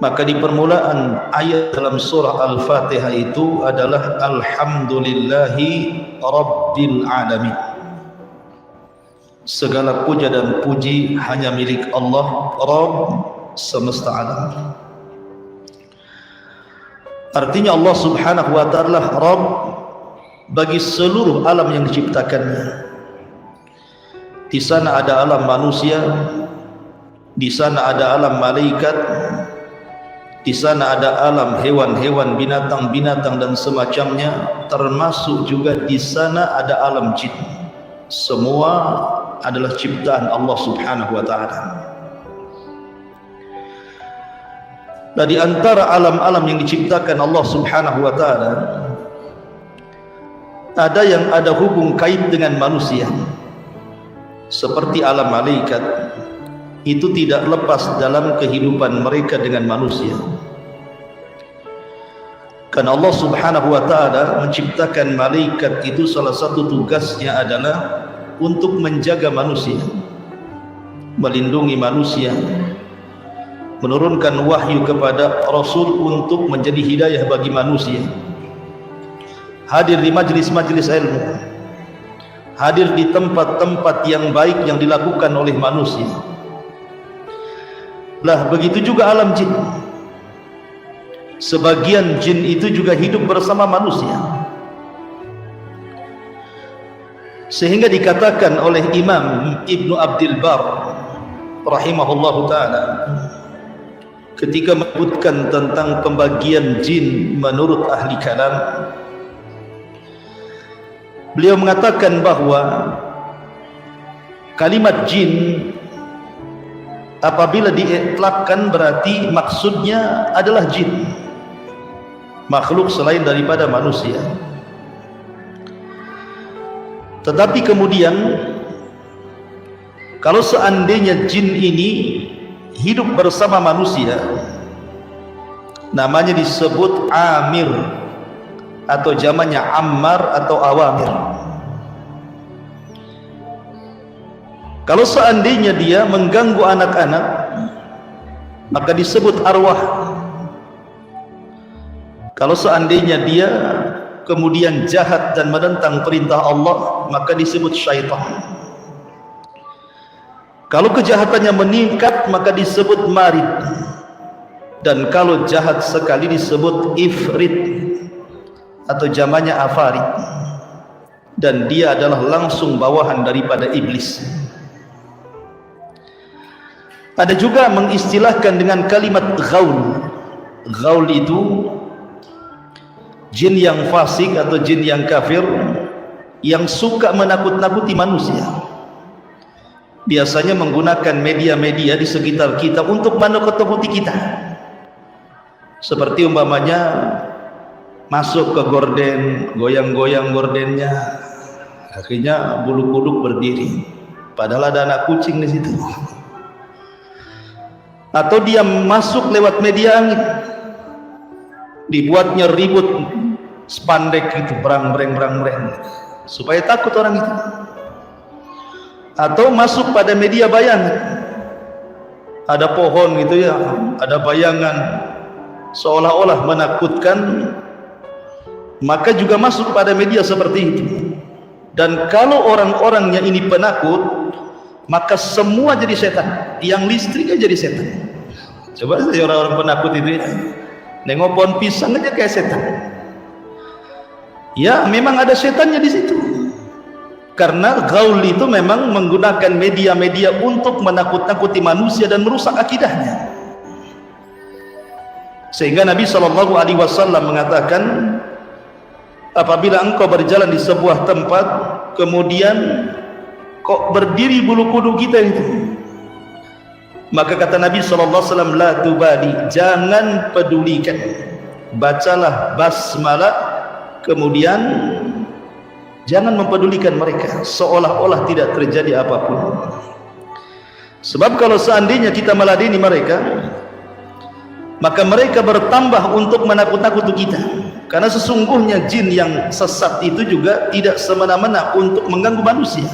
Maka di permulaan ayat dalam surah Al-Fatihah itu adalah Alhamdulillahi Rabbil Alamin. Segala puja dan puji hanya milik Allah, Rabb semesta alam. Artinya Allah subhanahu wa ta'ala Rabb bagi seluruh alam yang diciptakannya. Di sana ada alam manusia, di sana ada alam malaikat, di sana ada alam hewan-hewan, binatang-binatang dan semacamnya, termasuk juga di sana ada alam jin. Semua adalah ciptaan Allah subhanahu wa ta'ala. Nah, di antara alam-alam yang diciptakan Allah subhanahu wa ta'ala, ada yang ada hubung kait dengan manusia, seperti alam malaikat. Itu tidak lepas dalam kehidupan mereka dengan manusia, karena Allah subhanahu wa ta'ala menciptakan malaikat itu salah satu tugasnya adalah untuk menjaga manusia, melindungi manusia, menurunkan wahyu kepada Rasul untuk menjadi hidayah bagi manusia, hadir di majlis-majlis ilmu, hadir di tempat-tempat yang baik yang dilakukan oleh manusia. Lah begitu juga alam jin. Sebagian jin itu juga hidup bersama manusia, sehingga dikatakan oleh Imam Ibnu Abdul Bar rahimahullahu ta'ala ketika menyebutkan tentang pembagian jin menurut ahli kalam, beliau mengatakan bahwa kalimat jin apabila diitlakkan berarti maksudnya adalah jin, makhluk selain daripada manusia. Tetapi kemudian kalau seandainya jin ini hidup bersama manusia, namanya disebut amir, atau jamannya ammar atau awamir. Kalau seandainya dia mengganggu anak-anak, maka disebut arwah. Kalau seandainya dia kemudian jahat dan menentang perintah Allah, maka disebut syaitan. Kalau kejahatannya meningkat, maka disebut marid. Dan kalau jahat sekali disebut ifrit, atau jamannya afarid. Dan dia adalah langsung bawahan daripada iblis. Ada juga mengistilahkan dengan kalimat ghaul. Ghaul itu jin yang fasik atau jin yang kafir yang suka menakut-nakuti manusia. Biasanya menggunakan media-media di sekitar kita untuk menakut-nakuti kita. Seperti umpamanya masuk ke gorden, goyang-goyang gordennya, akhirnya bulu kuduk berdiri, padahal ada anak kucing di situ. Atau dia masuk lewat media angin, dibuatnya ribut spandek gitu, berang-bereng supaya takut orang itu. Atau masuk pada media bayangan, ada pohon gitu ya, ada bayangan seolah-olah menakutkan, maka juga masuk pada media seperti itu. Dan kalau orang-orangnya ini penakut, maka semua jadi setan, yang listriknya jadi setan. Coba saja orang-orang penakut itu ya, nengok pohon pisang aja kayak setan. Ya memang ada setannya di situ, karena gaul itu memang menggunakan media-media untuk menakut-nakuti manusia dan merusak akidahnya. Sehingga Nabi SAW mengatakan, apabila engkau berjalan di sebuah tempat, kemudian kok berdiri bulu kuduk kita itu, maka kata Nabi SAW, la tubali, jangan pedulikan, bacalah basmalah, kemudian jangan mempedulikan mereka, seolah-olah tidak terjadi apapun. Sebab kalau seandainya kita meladeni mereka, maka mereka bertambah untuk menakut-nakuti kita. Karena sesungguhnya jin yang sesat itu juga tidak semena-mena untuk mengganggu manusia.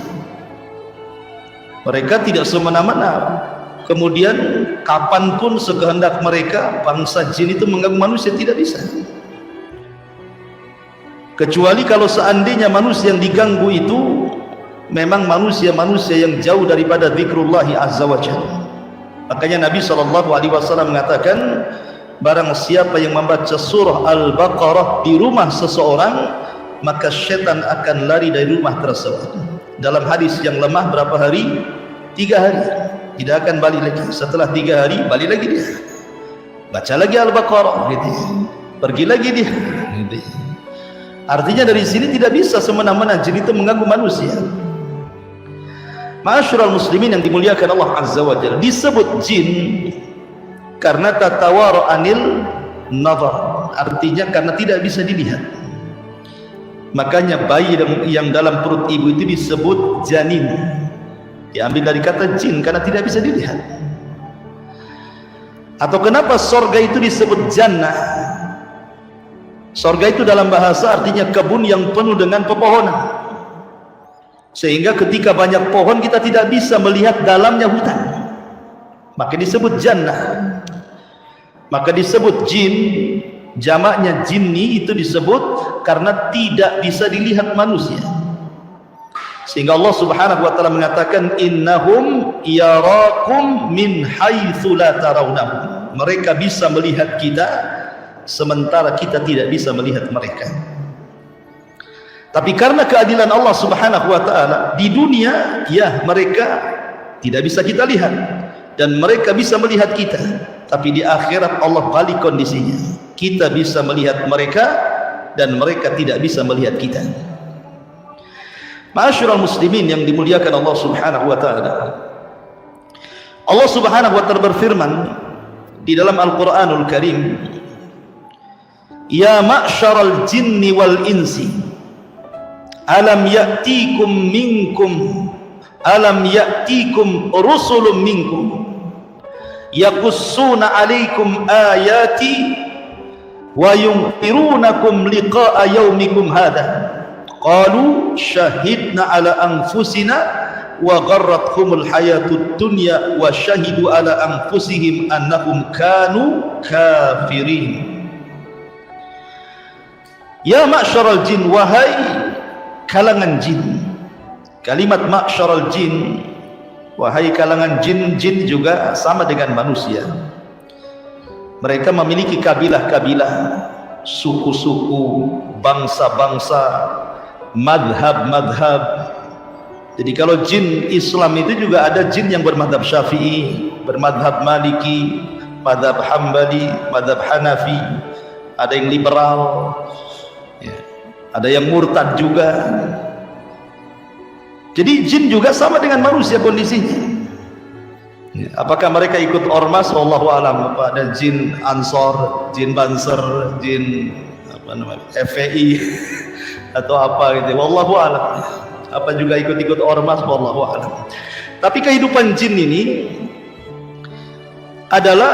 Mereka tidak semena-mena kemudian kapanpun sekehendak mereka bangsa jin itu mengganggu manusia, tidak bisa. Kecuali kalau seandainya manusia yang diganggu itu memang manusia-manusia yang jauh daripada zikrullahi azza wa jalla. Makanya Nabi SAW mengatakan, barang siapa yang membaca surah Al-Baqarah di rumah seseorang, maka syaitan akan lari dari rumah tersebut. Dalam hadis yang lemah berapa hari? 3 hari. Tidak akan balik lagi. Setelah 3 hari balik lagi dia, baca lagi Al-Baqarah gitu. Pergi lagi dia gitu. Artinya dari sini tidak bisa semena-mena jin itu mengganggu manusia. Ma'asyiral muslimin yang dimuliakan Allah azza wa jalla, disebut jin karena tatawara anil nazar, artinya karena tidak bisa dilihat. Makanya bayi yang dalam perut ibu itu disebut janin, diambil dari kata jin karena tidak bisa dilihat. Atau kenapa sorga itu disebut jannah? Sorga itu dalam bahasa artinya kebun yang penuh dengan pepohonan, sehingga ketika banyak pohon kita tidak bisa melihat dalamnya hutan, maka disebut jannah. Maka disebut jin, jamaknya jinni itu disebut karena tidak bisa dilihat manusia. Sehingga Allah Subhanahu wa taala mengatakan, innahum yarakum min haitsu la tarawnahum. Mereka bisa melihat kita sementara kita tidak bisa melihat mereka. Tapi karena keadilan Allah Subhanahu wa taala, di dunia ya mereka tidak bisa kita lihat dan mereka bisa melihat kita, tapi di akhirat Allah balik kondisinya, kita bisa melihat mereka dan mereka tidak bisa melihat kita. Ma'asyiral muslimin yang dimuliakan Allah Subhanahu wa taala, Allah Subhanahu wa taala berfirman di dalam Al-Qur'anul Karim, ya ma'syaral jinni wal insi alam ya'tikum rusulun minkum yaqussuna alaikum ayati wa yunzirunakum liqa'a yaumikum hadha qalu syahidna ala anfusina wa gharrathumul hayatud dunya wa syahidu ala anfusihim annahum kanu kafirin. Ya ma'syaral jin, wahai kalangan jin. Kalimat ma'syaral jin, wahai kalangan jin, jin juga sama dengan manusia. Mereka memiliki kabilah-kabilah, suku-suku, bangsa-bangsa, madhab-madhab. Jadi kalau jin Islam itu juga ada jin yang bermadhab Syafi'i, bermadhab Maliki, madhab Hambali, madhab Hanafi, ada yang liberal, ada yang murtad juga. Jadi jin juga sama dengan manusia kondisinya. Apakah mereka ikut ormas? Wallahu alam. Apa ada jin Ansor, jin Banser, jin FPI atau apa gitu. Wallahu alam. Apa juga ikut-ikut ormas? Wallahu alam. Tapi kehidupan jin ini adalah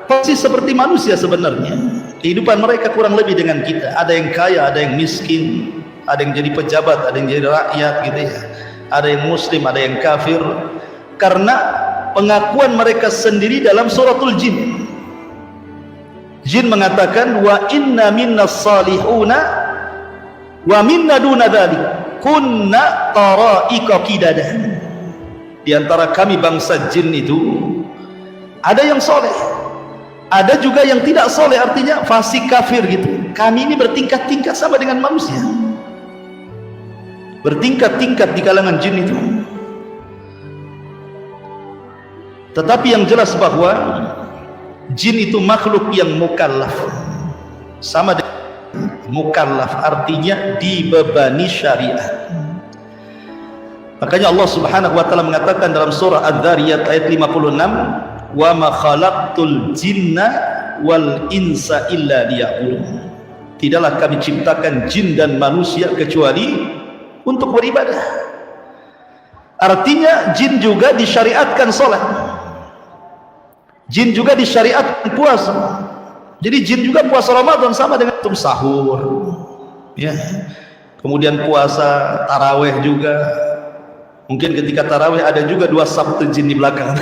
persis seperti manusia sebenarnya. Kehidupan mereka kurang lebih dengan kita. Ada yang kaya, ada yang miskin, ada yang jadi pejabat, ada yang jadi rakyat gitu ya. Ada yang muslim, ada yang kafir. Karena pengakuan mereka sendiri dalam suratul jin. Jin mengatakan, wa inna minnas salihuna wa minna duna dzalik kunna tara'iqa qidada. Di antara kami bangsa jin itu ada yang soleh, ada juga yang tidak soleh, artinya fasik kafir gitu. Kami ini bertingkat-tingkat sama dengan manusia, bertingkat-tingkat di kalangan jin itu. Tetapi yang jelas bahwa jin itu makhluk yang mukallaf, sama dengan mukallaf, artinya dibebani syariat. Makanya Allah Subhanahu wa taala mengatakan dalam surah Adz-Dzariyat ayat 56, wa ma khalaqtul jinna wal insa illa liya'budun. Tidaklah kami ciptakan jin dan manusia kecuali untuk beribadah. Artinya jin juga disyariatkan salat, jin juga disyariatkan puasa. Jadi jin juga puasa Ramadan sama dengan sahur ya. Kemudian puasa taraweh juga. Mungkin ketika taraweh ada juga 2 sabtu jin di belakang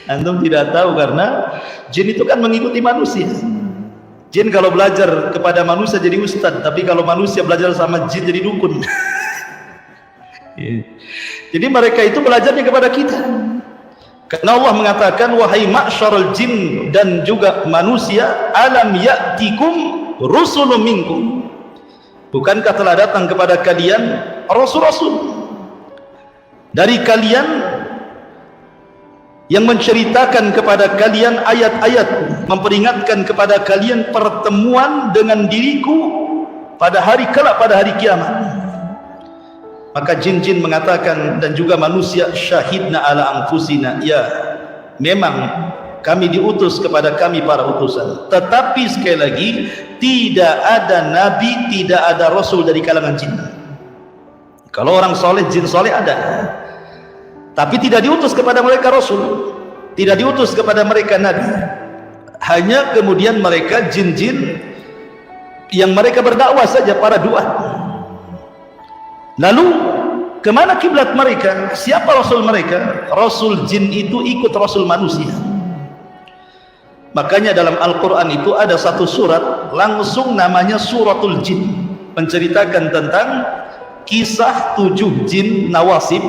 Antum tidak tahu karena jin itu kan mengikuti manusia. Jin kalau belajar kepada manusia jadi ustad, tapi kalau manusia belajar sama jin jadi dukun. Jadi mereka itu belajarnya kepada kita. Karena Allah mengatakan, wahai ma'syarul jin dan juga manusia, alam ya'tikum rusulun minkum. Bukankah telah datang kepada kalian rasul-rasul dari kalian yang menceritakan kepada kalian ayat-ayat, memperingatkan kepada kalian pertemuan dengan diriku pada hari kelak, pada hari kiamat. Maka jin-jin mengatakan dan juga manusia, syahidna ala anfusina, ya memang kami diutus kepada kami para utusan. Tetapi sekali lagi, tidak ada nabi, tidak ada rasul dari kalangan jin. Kalau orang soleh, jin soleh ada, tapi tidak diutus kepada mereka rasul, tidak diutus kepada mereka nabi. Hanya kemudian mereka jin-jin yang mereka berdakwah saja, para duat. Lalu kemana kiblat mereka? Siapa rasul mereka? Rasul jin itu ikut rasul manusia. Makanya dalam Al-Quran itu ada satu surat langsung namanya suratul jin, menceritakan tentang kisah 7 jin nawasib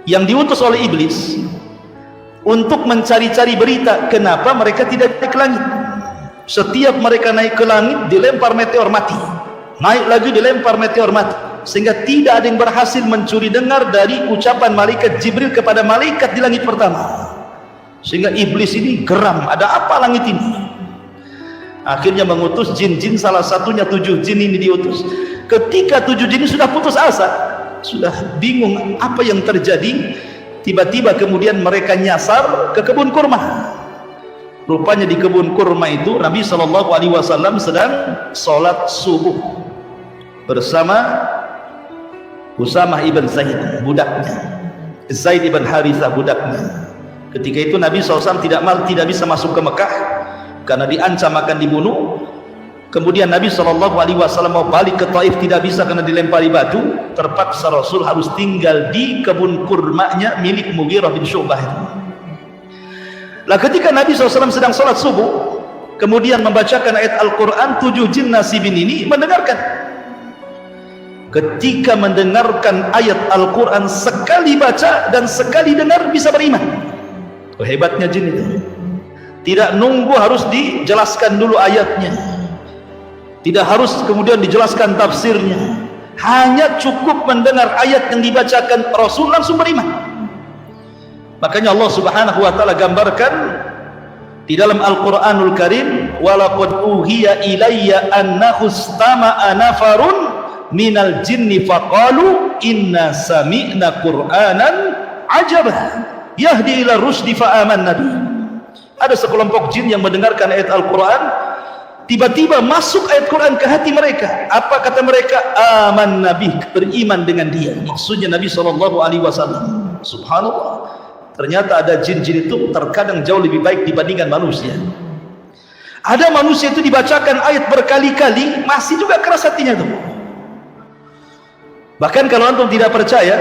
yang diutus oleh iblis untuk mencari-cari berita kenapa mereka tidak naik ke langit. Setiap mereka naik ke langit dilempar meteor mati, naik lagi dilempar meteor mati, sehingga tidak ada yang berhasil mencuri dengar dari ucapan malaikat Jibril kepada malaikat di langit pertama. Sehingga iblis ini geram, ada apa langit ini? Akhirnya mengutus jin-jin, salah satunya 7 jin ini diutus. Ketika 7 jin ini sudah putus asa, sudah bingung apa yang terjadi, tiba-tiba kemudian mereka nyasar ke kebun kurma. Rupanya di kebun kurma itu Nabi SAW sedang sholat subuh bersama Usamah ibn Zaid, budaknya, Zaid ibn Harithah, budaknya. Ketika itu Nabi SAW tidak bisa masuk ke Mekah karena diancam akan dibunuh. Kemudian Nabi SAW mau balik ke Taif, tidak bisa karena dilempari batu. Terpaksa Rasul harus tinggal di kebun kurmanya milik Mughirah bin Syu'bah. Lah ketika Nabi SAW sedang sholat subuh, kemudian membacakan ayat Al-Quran, 7 jin nasibin ini mendengarkan. Ketika mendengarkan ayat Al-Quran, sekali baca dan sekali dengar bisa beriman. Oh, hebatnya jin itu. Tidak nunggu harus dijelaskan dulu ayatnya, tidak harus kemudian dijelaskan tafsirnya, hanya cukup mendengar ayat yang dibacakan Rasul langsung beriman. Makanya Allah Subhanahu wa taala gambarkan di dalam Al-Qur'anul Karim, walaqad uhiya ilayya annahu istama'a nafarun minal jinni faqalu inna sami'na qur'anan ajaba yahdi ila rusdi fa amanna bi. Ada sekelompok jin yang mendengarkan ayat Al-Quran, tiba-tiba masuk ayat Quran ke hati mereka. Apa kata mereka? Aman Nabi, beriman dengan dia. Maksudnya Nabi SAW. Subhanallah, ternyata ada jin-jin itu terkadang jauh lebih baik dibandingkan manusia. Ada manusia itu dibacakan ayat berkali-kali masih juga keras hatinya tuh. Bahkan kalau antum tidak percaya,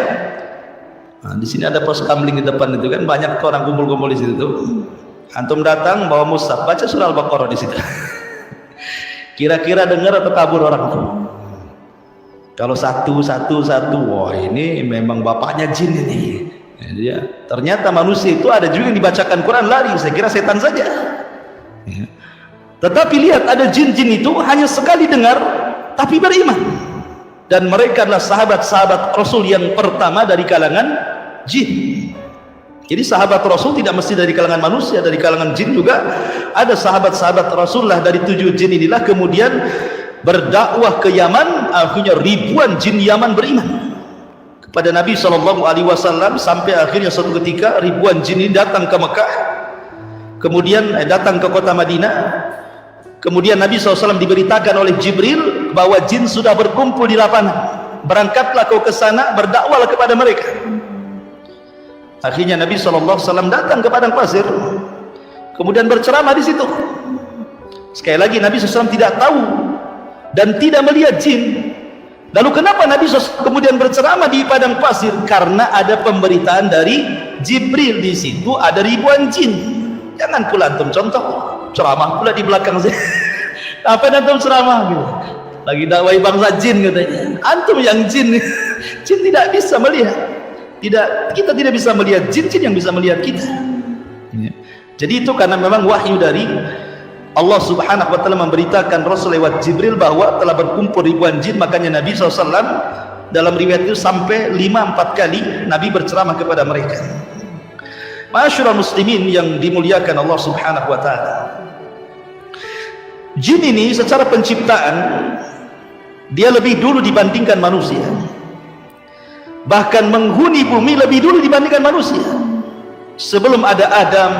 nah, di sini ada pos kamling di depan itu kan, banyak orang kumpul-kumpul di situ tuh. Antum datang bawa mushaf, baca surah Al-Baqarah di situ. Kira-kira dengar atau kabur orang tuh? Kalau satu, wah ini memang bapaknya jin ini. Ya, ternyata manusia itu ada juga yang dibacakan Quran lari, saya kira setan saja. Ya. Tetapi lihat, ada jin-jin itu hanya sekali dengar tapi beriman. Dan mereka adalah sahabat-sahabat Rasul yang pertama dari kalangan jin. Jadi sahabat Rasul tidak mesti dari kalangan manusia, dari kalangan jin juga ada sahabat-sahabat Rasulullah. Dari 7 jin inilah kemudian berdakwah ke Yaman, akhirnya ribuan jin Yaman beriman kepada Nabi SAW, sampai akhirnya suatu ketika ribuan jin ini datang ke Mekah, kemudian datang ke kota Madinah. Kemudian Nabi SAW diberitakan oleh Jibril bahwa jin sudah berkumpul di lapangan, berangkatlah kau ke sana, berdakwahlah kepada mereka. Akhirnya Nabi SAW datang ke padang pasir, kemudian berceramah di situ. Sekali lagi Nabi SAW tidak tahu dan tidak melihat jin. Lalu kenapa Nabi SAW kemudian berceramah di padang pasir? Karena ada pemberitaan dari Jibril di situ ada ribuan jin. Jangan pula antum contoh ceramah pula di belakang saya. Apa antum ceramah gitu? Lagi dakwai bangsa jin katanya. Antum yang jin. Jin tidak bisa melihat. Kita tidak bisa melihat jin yang bisa melihat kita. Jadi itu karena memang wahyu dari Allah Subhanahu wa taala memberitakan Rasul lewat Jibril bahwa telah berkumpul ribuan jin. Makanya Nabi SAW dalam riwayat itu sampai 5-4 kali Nabi berceramah kepada mereka. Ma'asyiral muslimin yang dimuliakan Allah Subhanahu wa taala, jin ini secara penciptaan dia lebih dulu dibandingkan manusia, bahkan menghuni bumi lebih dulu dibandingkan manusia. Sebelum ada Adam,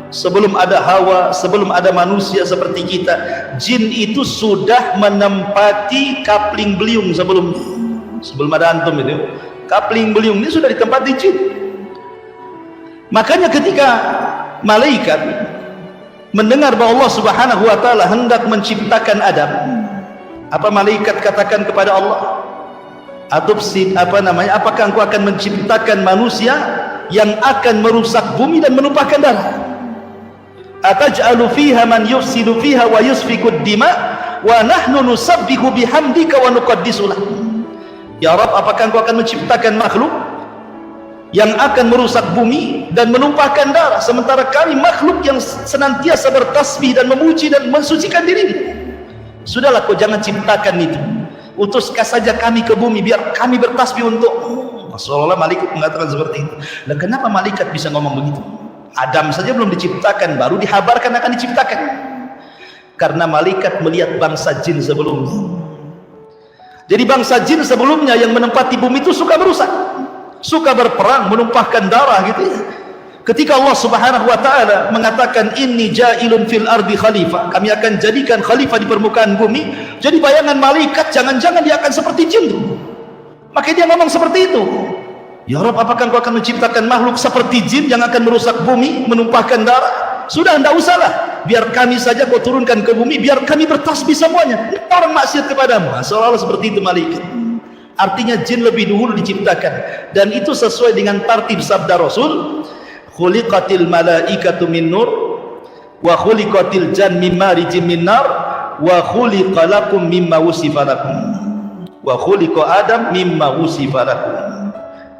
sebelum ada Hawa, sebelum ada manusia seperti kita, jin itu sudah menempati kapling beliung. Sebelum ada antum itu, kapling beliung ini sudah ditempati jin. Makanya ketika malaikat mendengar bahwa Allah Subhanahu wa taala hendak menciptakan Adam, apa malaikat katakan kepada Allah? Apakah engkau akan menciptakan manusia yang akan merusak bumi dan menumpahkan darah? Ataj'alu fiha man yufsidu fiha wa yusfiku ad-dima wa nahnu nusabbihu bihamdika wa nuqaddisu lah. Ya Rabb, apakah engkau akan menciptakan makhluk yang akan merusak bumi dan menumpahkan darah, sementara kami makhluk yang senantiasa bertasbih dan memuji dan mensucikan diri? Sudahlah, kau jangan ciptakan itu, utuskan saja kami ke bumi biar kami bertasbih untuk. Seolah-olah malaikat mengatakan seperti itu. Dan kenapa malaikat bisa ngomong begitu? Adam saja belum diciptakan, baru dihabarkan akan diciptakan. Karena malaikat melihat bangsa jin sebelumnya. Jadi bangsa jin sebelumnya yang menempati bumi itu suka merusak, suka berperang, menumpahkan darah gitu ya. Ketika Allah Subhanahu wa taala mengatakan inni ja'ilun fil ardi khalifah, kami akan jadikan khalifah di permukaan bumi, jadi bayangan malaikat jangan-jangan dia akan seperti jin tuh. Makanya dia ngomong seperti itu. Ya Rabb, apakah engkau akan menciptakan makhluk seperti jin yang akan merusak bumi, menumpahkan darah? Sudah, tidak usahlah, biar kami saja kau turunkan ke bumi, biar kami bertasbih semuanya, orang maksiat kepadamu. Seolah-olah seperti itu malaikat. Artinya jin lebih dulu diciptakan, dan itu sesuai dengan tartib sabda Rasul, khuliqatil malaikatu min nur wa khuliqatil jan min marijin min nar wa khuliqa lakum mimma wusifa lakum wa khuliqa adam mimma wusifa lakum.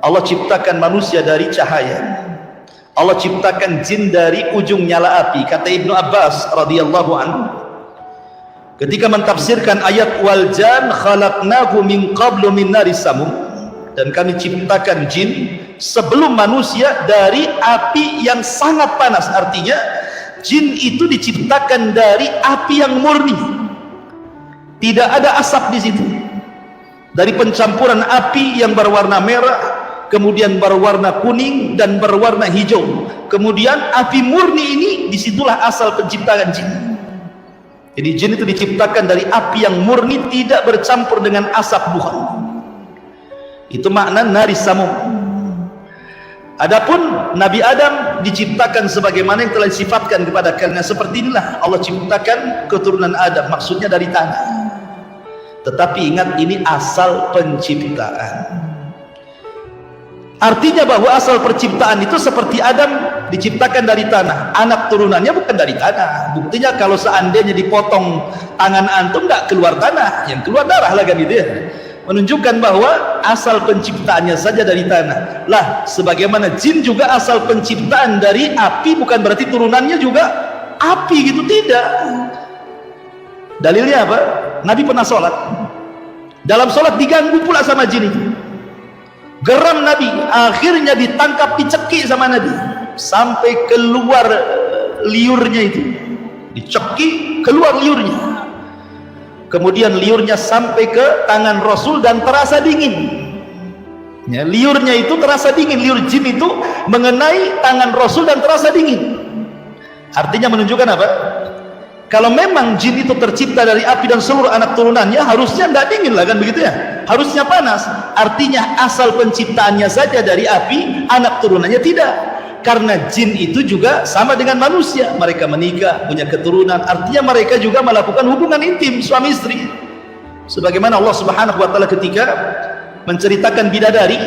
Allah ciptakan manusia dari cahaya, Allah ciptakan jin dari ujung nyala api. Kata Ibnu Abbas radhiyallahu anhu ketika mentafsirkan ayat wal jan khalaqnahu min qablu min naris samum, dan kami ciptakan jin sebelum manusia dari api yang sangat panas. Artinya jin itu diciptakan dari api yang murni, tidak ada asap di situ, dari pencampuran api yang berwarna merah, kemudian berwarna kuning dan berwarna hijau, kemudian api murni ini, disitulah asal penciptaan jin. Jadi jin itu diciptakan dari api yang murni, tidak bercampur dengan asap dukhan. Itu makna naris samum. Adapun Nabi Adam diciptakan sebagaimana yang telah disifatkan kepada kalian. Seperti inilah Allah ciptakan keturunan Adam, maksudnya dari tanah. Tetapi ingat, ini asal penciptaan. Artinya bahwa asal penciptaan itu seperti Adam diciptakan dari tanah, anak turunannya bukan dari tanah. Buktinya kalau seandainya dipotong tangan antum, nggak keluar tanah, yang keluar darah lah kan gitu ya. Menunjukkan bahwa asal penciptaannya saja dari tanah. Lah, sebagaimana jin juga asal penciptaan dari api, bukan berarti turunannya juga api gitu, tidak. Dalilnya apa? Nabi pernah sholat, dalam sholat diganggu pula sama jin itu. Geram Nabi, akhirnya ditangkap, dicekik sama Nabi sampai keluar liurnya itu, dicekik keluar liurnya. Kemudian liurnya sampai ke tangan Rasul dan terasa dingin ya, liurnya itu terasa dingin, liur jin itu mengenai tangan Rasul dan terasa dingin. Artinya menunjukkan apa? Kalau memang jin itu tercipta dari api dan seluruh anak turunannya, harusnya tidak dingin lah kan begitu ya, harusnya panas. Artinya asal penciptaannya saja dari api, anak turunannya tidak. Karena jin itu juga sama dengan manusia, mereka menikah, punya keturunan, artinya mereka juga melakukan hubungan intim suami istri. Sebagaimana Allah Subhanahu wa taala ketika menceritakan bidadari,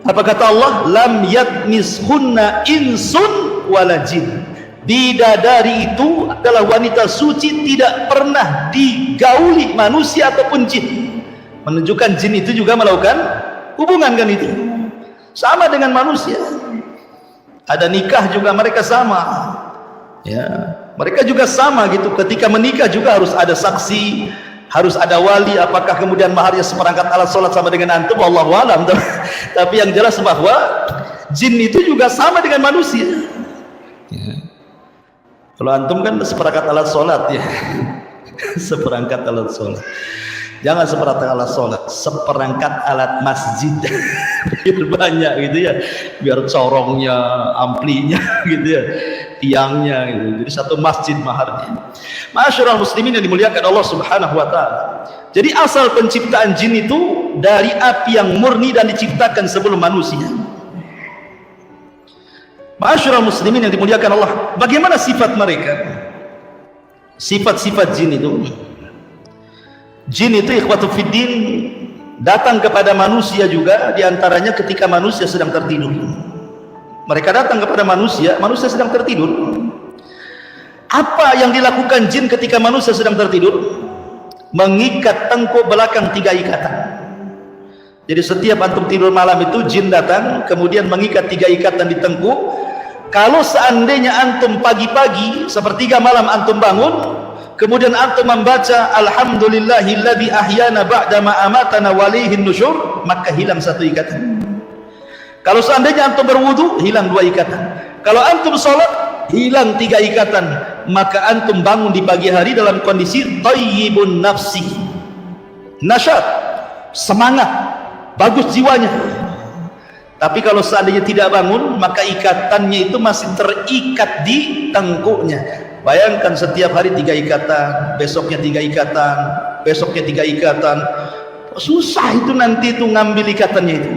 Apa kata Allah? Lam yatmishunna insun wala jin. Bidadari itu adalah wanita suci, tidak pernah digauli manusia ataupun jin. Menunjukkan jin itu juga melakukan hubungan kan itu. Sama dengan manusia. Ada nikah juga mereka sama. Ya, mereka juga sama gitu. Ketika menikah juga harus ada saksi, harus ada wali. Apakah kemudian maharnya seperangkat alat sholat sama dengan antum? Wallahu alam. Tapi yang jelas bahwa jin itu juga sama dengan manusia. Ya. Kalau antum kan seperangkat alat sholat ya. Seperangkat alat sholat. Jangan seperangkat alat sholat, seperangkat alat masjid. Biar banyak gitu ya. Biar corongnya, amplinya gitu ya, tiangnya gitu. Jadi satu masjid maharnya. Ma'asyiral muslimin yang dimuliakan Allah Subhanahu wa taala. Jadi asal penciptaan jin itu dari api yang murni dan diciptakan sebelum manusia. Ma'asyiral muslimin yang dimuliakan Allah, bagaimana sifat mereka? Sifat-sifat jin itu. Jin itu ikhwatu fiddin datang kepada manusia juga, diantaranya ketika manusia sedang tertidur. Mereka datang kepada manusia, manusia sedang tertidur. Apa yang dilakukan jin ketika manusia sedang tertidur? Mengikat tengkuk belakang 3 ikatan. Jadi setiap antum tidur malam itu jin datang, kemudian mengikat 3 ikatan di tengkuk. Kalau seandainya antum pagi-pagi sepertiga malam antum bangun, kemudian antum membaca alhamdulillahilladzi ahyana ba'dama amatana walaihin nusyur, maka hilang 1 ikatan. Kalau seandainya antum berwudu, hilang 2 ikatan. Kalau antum sholat, hilang 3 ikatan. Maka antum bangun di pagi hari dalam kondisi thayyibun nafsi, nasyat, semangat, bagus jiwanya. Tapi kalau seandainya tidak bangun, maka ikatannya itu masih terikat di tengkuknya. Bayangkan setiap hari 3 ikatan, besoknya 3 ikatan, besoknya 3 ikatan. Susah itu nanti itu ngambil ikatannya itu.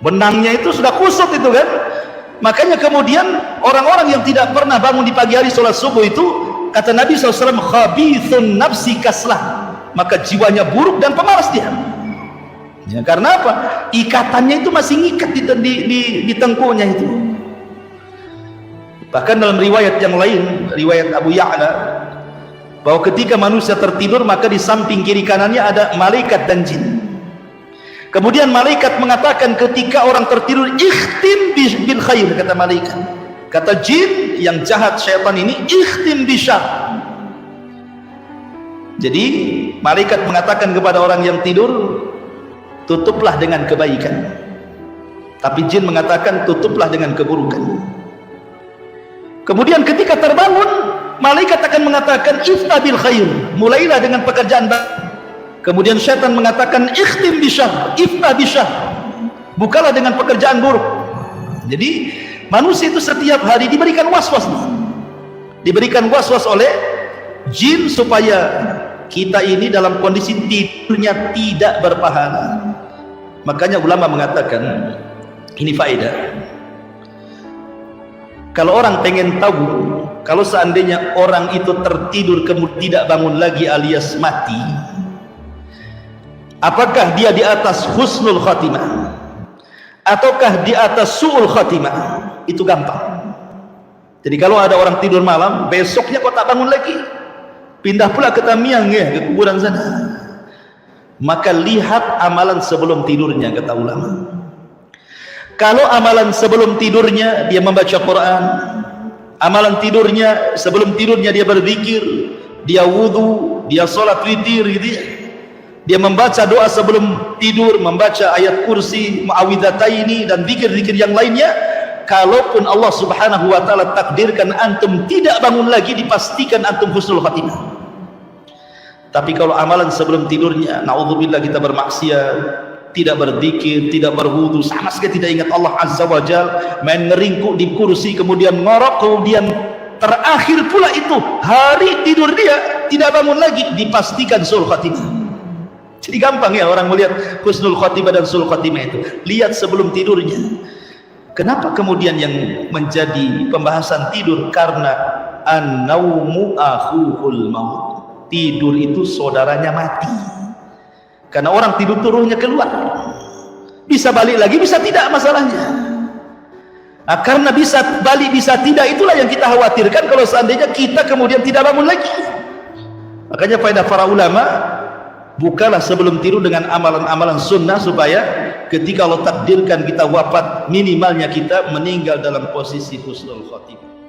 Benangnya itu sudah kusut itu kan. Makanya kemudian orang-orang yang tidak pernah bangun di pagi hari sholat subuh itu, kata Nabi SAW, khabithun nafsi kaslah, maka jiwanya buruk dan pemalas dia. Ya, karena apa? Ikatannya itu masih ngikat di tengkuknya itu. Bahkan dalam riwayat yang lain, riwayat Abu Ya'la, bahwa ketika manusia tertidur, maka di samping kiri kanannya ada malaikat dan jin. Kemudian malaikat mengatakan ketika orang tertidur, ikhtim bil khair, kata malaikat. Kata jin yang jahat syaitan ini, ikhtim bisyar. Jadi malaikat mengatakan kepada orang yang tidur, tutuplah dengan kebaikan. Tapi jin mengatakan tutuplah dengan keburukan. Kemudian ketika terbangun, malaikat akan mengatakan ifta bil khair, mulailah dengan pekerjaan baik. Kemudian syaitan mengatakan ikhtim bisyar, ifta bisyar, bukalah dengan pekerjaan buruk. Jadi manusia itu setiap hari diberikan was-was, diberikan was-was oleh jin supaya kita ini dalam kondisi tidurnya tidak berpahala. Makanya ulama mengatakan ini faedah. Kalau orang pengen tahu, kalau seandainya orang itu tertidur kemudian tidak bangun lagi alias mati, apakah dia di atas husnul khatimah ataukah di atas su'ul khatimah? Itu gampang. Jadi kalau ada orang tidur malam, besoknya kok tak bangun lagi, pindah pula ke Tamiang ya, ke kuburan sana, maka lihat amalan sebelum tidurnya, kata ulama. Kalau amalan sebelum tidurnya dia membaca Quran, amalan tidurnya sebelum tidurnya dia berzikir, dia wudu, dia sholat witir gitu ya, dia membaca doa sebelum tidur, membaca ayat kursi, muawwidhataini dan zikir-zikir yang lainnya, kalaupun Allah Subhanahu wa taala takdirkan antum tidak bangun lagi, dipastikan antum husnul khatimah. Tapi kalau amalan sebelum tidurnya, naudzubillah, kita bermaksiat, tidak berzikir, tidak berwudu, sama sekali tidak ingat Allah Azza wa Jalla, main ngeringkuk di kursi, kemudian ngorok, kemudian terakhir pula itu hari tidur dia tidak bangun lagi, dipastikan sul khatimah. Jadi gampang ya orang melihat husnul khatimah dan sul khatimah itu, lihat sebelum tidurnya. Kenapa kemudian yang menjadi pembahasan tidur? Karena an-naumu akhuhul maut, tidur itu saudaranya mati. Karena orang tidur tuh ruhnya keluar. Bisa balik lagi, bisa tidak masalahnya. Nah, karena bisa balik bisa tidak, itulah yang kita khawatirkan kalau seandainya kita kemudian tidak bangun lagi. Makanya faedah para ulama, bukalah sebelum tidur dengan amalan-amalan sunnah, supaya ketika Allah takdirkan kita wafat, minimalnya kita meninggal dalam posisi husnul khotimah.